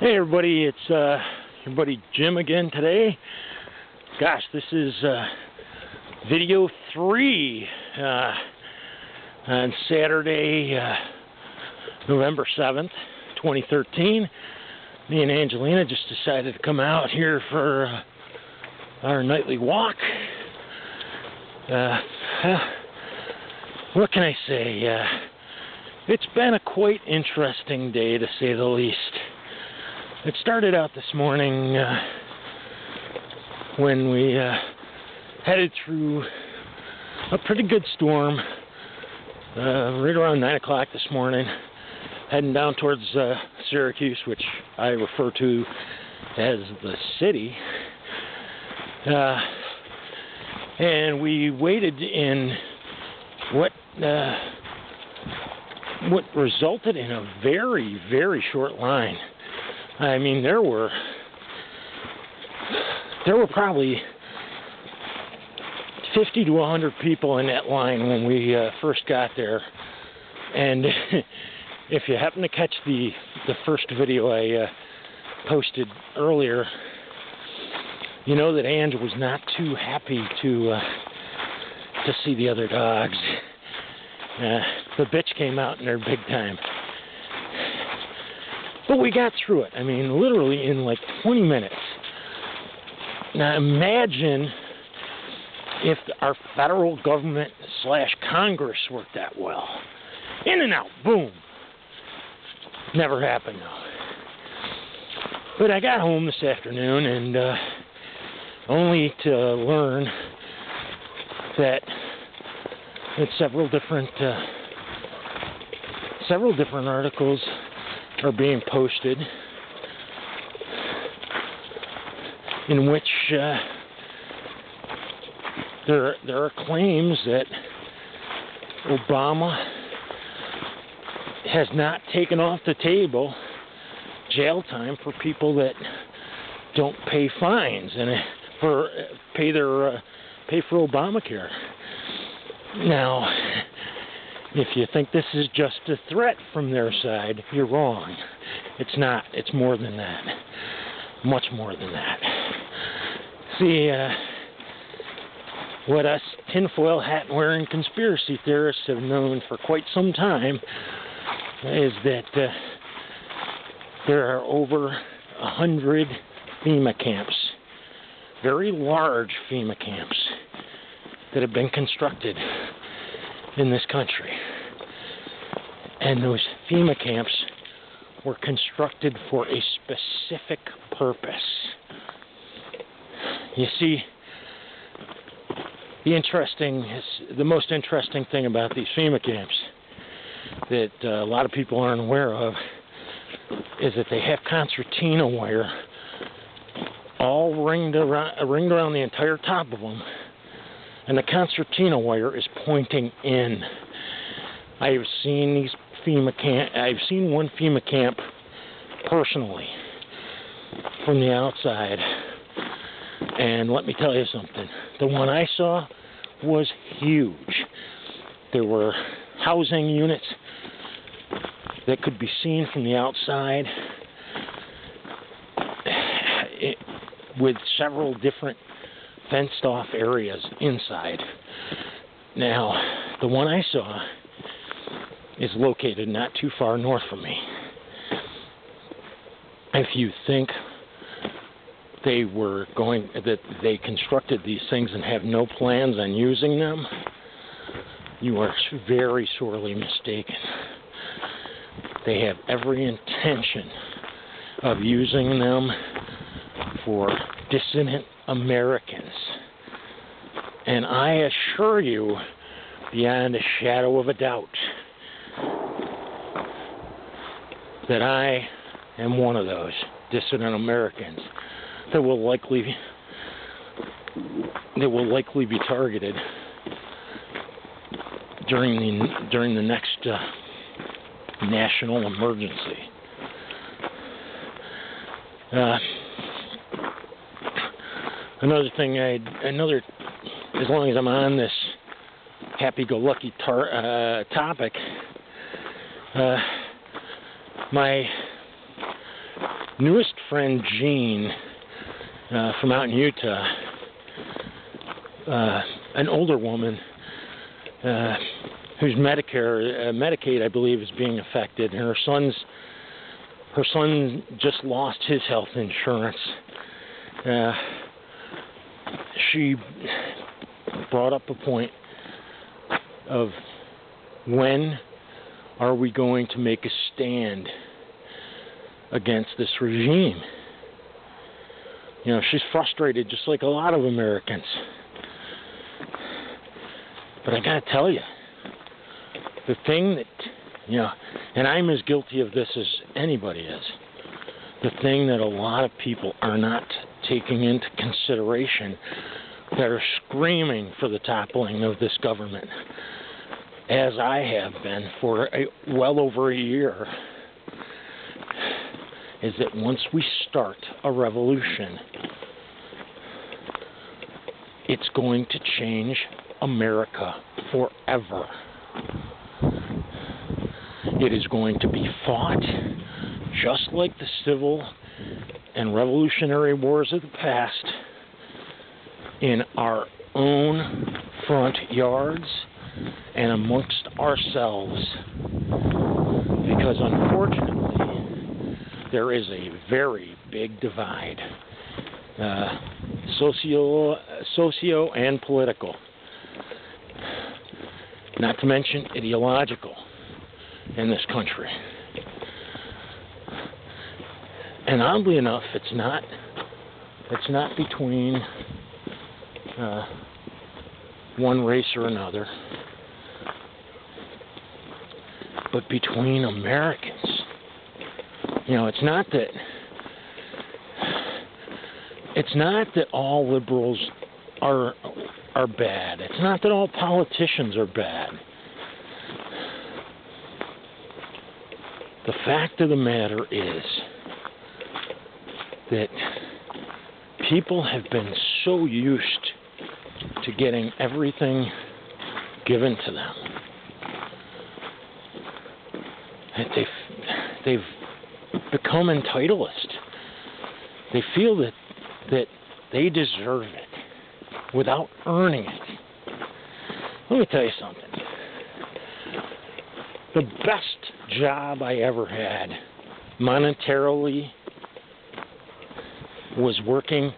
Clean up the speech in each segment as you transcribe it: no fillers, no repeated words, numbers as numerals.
Hey everybody, it's your buddy Jim again today. Gosh, this is video 3 on Saturday, November 7th, 2013. Me and Angelina just decided to come out here for our nightly walk. What can I say? It's been a quite interesting day, to say the least. It started out this morning when we headed through a pretty good storm right around 9 o'clock this morning, heading down towards Syracuse, which I refer to as the city. And we waited in what resulted in a very, very short line. I mean, there were probably 50 to 100 people in that line when we first got there. And if you happen to catch the first video I posted earlier, you know that Angie was not too happy to see the other dogs. The bitch came out in there big time. But we got through it. I mean, literally in like 20 minutes. Now imagine if our federal government / Congress worked that well. In and out, boom. Never happened though. But I got home this afternoon and only to learn that several different articles are being posted in which there are claims that Obama has not taken off the table jail time for people that don't pay fines and pay for Obamacare. Now, if you think this is just a threat from their side, you're wrong. It's not. It's more than that. Much more than that. See, what us tinfoil hat-wearing conspiracy theorists have known for quite some time is that there are over 100 FEMA camps, very large FEMA camps, that have been constructed in this country. And those FEMA camps were constructed for a specific purpose. You see, the most interesting thing about these FEMA camps that a lot of people aren't aware of is that they have concertina wire all ringed around the entire top of them. And the concertina wire is pointing in. I've seen I've seen one FEMA camp personally from the outside. And let me tell you something. The one I saw was huge. There were housing units that could be seen from the outside with several different fenced off areas inside. Now, the one I saw is located not too far north from me. If you think that they constructed these things and have no plans on using them, you are very sorely mistaken. They have every intention of using them for dissident Americans. And I assure you, beyond a shadow of a doubt, that I am one of those dissident Americans that will likely be targeted during the next national emergency. Another thing, as long as I'm on this happy-go-lucky topic, my newest friend, Jean, from out in Utah, an older woman whose Medicaid, I believe, is being affected, and her son just lost his health insurance. She brought up a point of when are we going to make a stand against this regime? You know, she's frustrated just like a lot of Americans. But I gotta tell you, the thing that, you know, and I'm as guilty of this as anybody is, the thing that a lot of people are not taking into consideration, that are screaming for the toppling of this government, as I have been for well over a year, is that once we start a revolution, it's going to change America forever. It is going to be fought just like the civil and revolutionary wars of the past in our own front yards and amongst ourselves, because unfortunately there is a very big divide, socio and political, not to mention ideological, in this country. And oddly enough, it's not between one race or another, but between Americans. You know, it's not that all liberals are bad. It's not that all politicians are bad. The fact of the matter is that people have been so used to getting everything given to them that they've become entitlist. They feel that they deserve it without earning it. Let me tell you something. The best job I ever had monetarily was working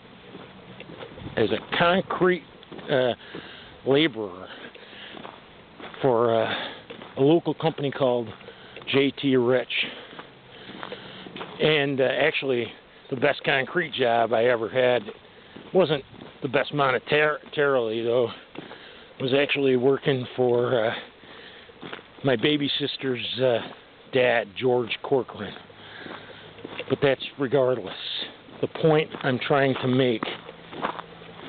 as a concrete laborer for a local company called J.T. Rich. And actually, the best concrete job I ever had wasn't the best monetarily, though. It was actually working for my baby sister's dad, George Corcoran. But that's regardless. The point I'm trying to make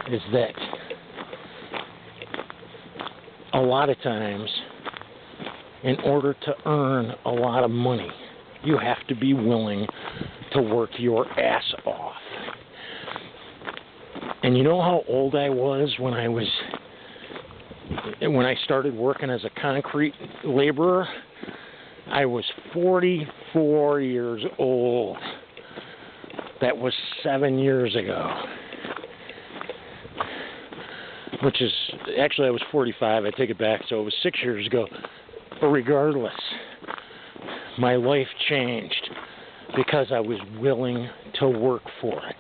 is that a lot of times, in order to earn a lot of money, you have to be willing to work your ass off. And you know how old I was when I started working as a concrete laborer? I was 44 years old. That was 7 years ago. Which is, actually I was 45, I take it back, so it was 6 years ago. But regardless, my life changed because I was willing to work for it.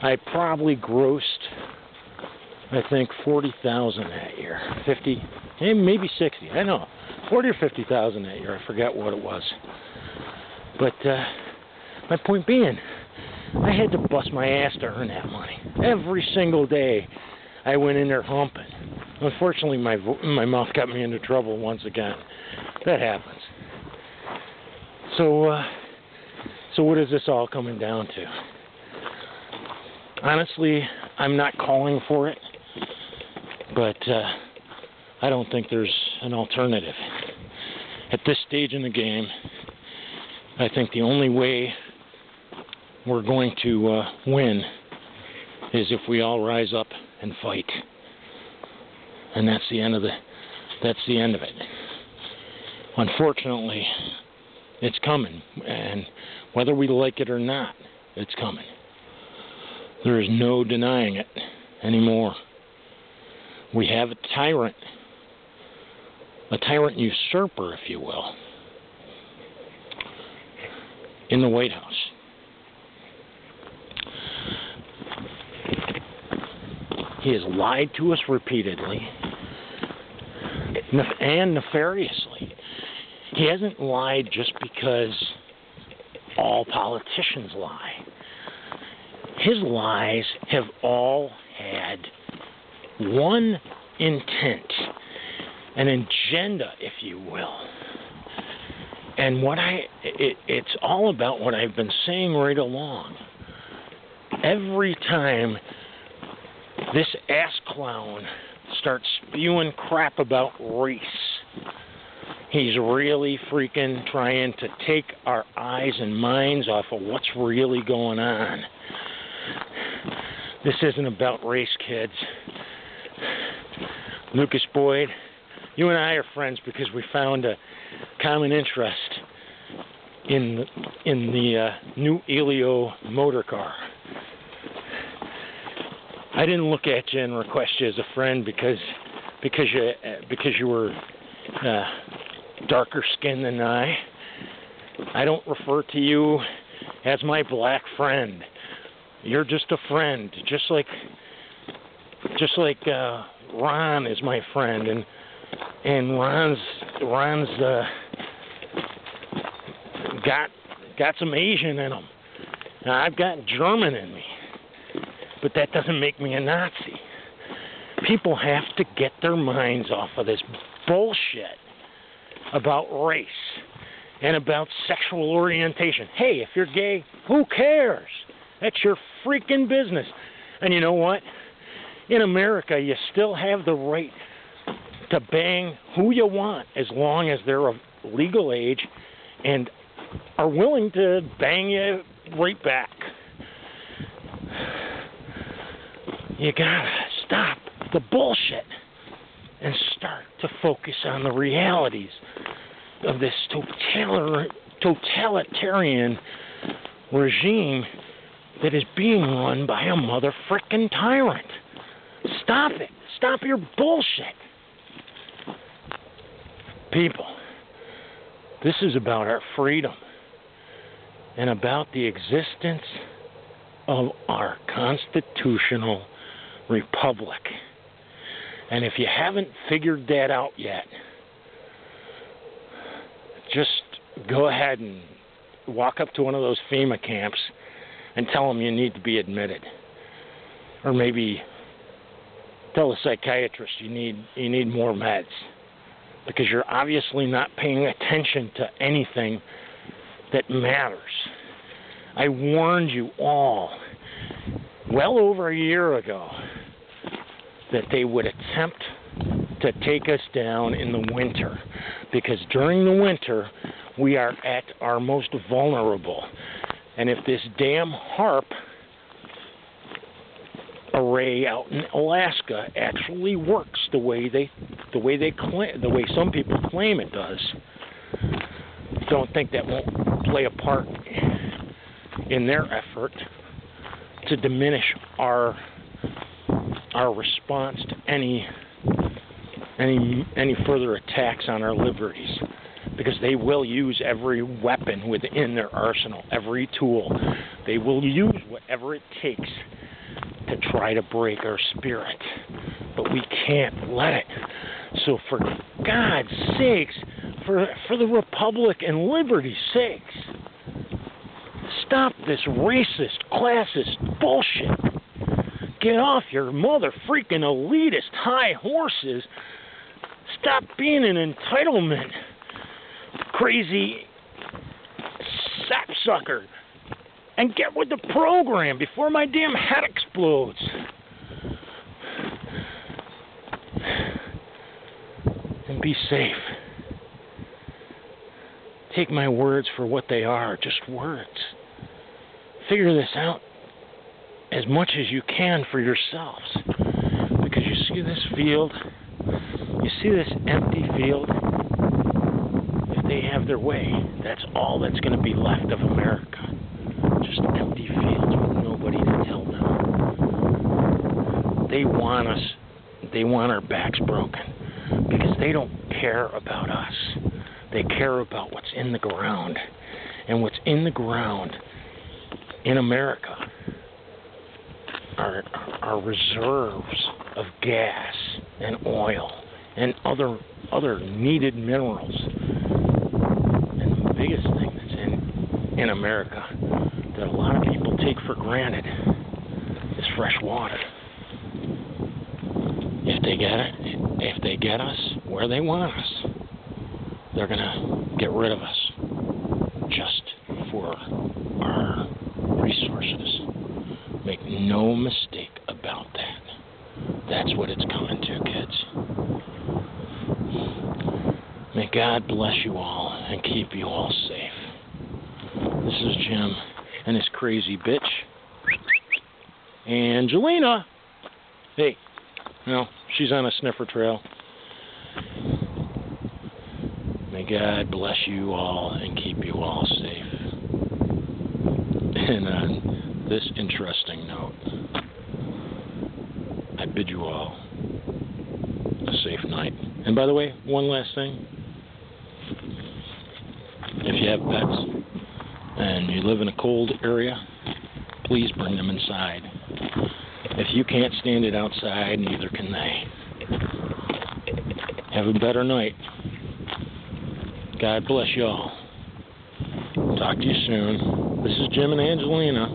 I probably grossed, I think, $40,000 that year. 50, maybe 60, I don't know. 40 or 50,000 that year, I forgot what it was. But my point being, I had to bust my ass to earn that money. Every single day I went in there humping. Unfortunately, my mouth got me into trouble once again. That happens. So what is this all coming down to? Honestly, I'm not calling for it, but I don't think there's an alternative. At this stage in the game, I think the only way we're going to win is if we all rise up and fight. And that's the end of it. Unfortunately, It's coming. And whether we like it or not, it's coming. There is no denying it anymore. We have a tyrant usurper, if you will, in the White House. He has lied to us repeatedly and nefariously. He hasn't lied just because all politicians lie. His lies have all had one intent, an agenda, if you will. And it's all about what I've been saying right along. Every time this ass clown starts spewing crap about race, he's really freaking trying to take our eyes and minds off of what's really going on. This isn't about race, kids. Lucas Boyd, you and I are friends because we found a common interest in the new Elio motor car. I didn't look at you and request you as a friend because you were darker skinned than I. I don't refer to you as my black friend. You're just a friend, just like Ron is my friend, and Ron's got some Asian in him. Now, I've got German in me, but that doesn't make me a Nazi. People have to get their minds off of this bullshit about race and about sexual orientation. Hey, if you're gay, who cares? That's your freaking business. And you know what? In America, you still have the right to bang who you want as long as they're of legal age and are willing to bang you right back. You gotta stop the bullshit and start to focus on the realities of this totalitarian regime that is being run by a mother-frickin' tyrant. Stop it. Stop your bullshit. People, this is about our freedom and about the existence of our constitutional republic. And if you haven't figured that out yet, just go ahead and walk up to one of those FEMA camps and tell them you need to be admitted. Or maybe tell a psychiatrist you need more meds, because you're obviously not paying attention to anything that matters. I warned you all well over a year ago that they would attempt to take us down in the winter, because during the winter we are at our most vulnerable. And if this damn HARP array out in Alaska actually works the way some people claim it does, don't think that won't play a part in their effort to diminish our response to any further attacks on our liberties. Because they will use every weapon within their arsenal, every tool. They will use whatever it takes to try to break our spirit. But we can't let it. So for God's sakes, for the Republic and liberty's sakes, stop this racist, classist bullshit. Get off your mother-freaking elitist high horses. Stop being an entitlement crazy sapsucker and get with the program before my damn head explodes. And be safe. Take my words for what they are, just words. Figure this out as much as you can for yourselves. Because you see this field, you see this empty field? they have their way, that's all that's going to be left of America. Just empty fields with nobody to tell them. They want us. They want our backs broken because they don't care about us. They care about what's in the ground. And what's in the ground in America are reserves of gas and oil and other needed minerals. And the biggest thing that's in America that a lot of people take for granted is fresh water. If they get us where they want us, they're gonna get rid of us just for our resources. Make no mistake about that. That's what it's coming to, kids. May God bless you all and keep you all safe. This is Jim and his crazy bitch, Angelina. Hey, no, she's on a sniffer trail. May God bless you all and keep you all safe. And on this interesting note, I bid you all a safe night. And by the way, one last thing. If you have pets and you live in a cold area, please bring them inside. If you can't stand it outside, neither can they. Have a better night. God bless you all. Talk to you soon. This is Jim and Angelina.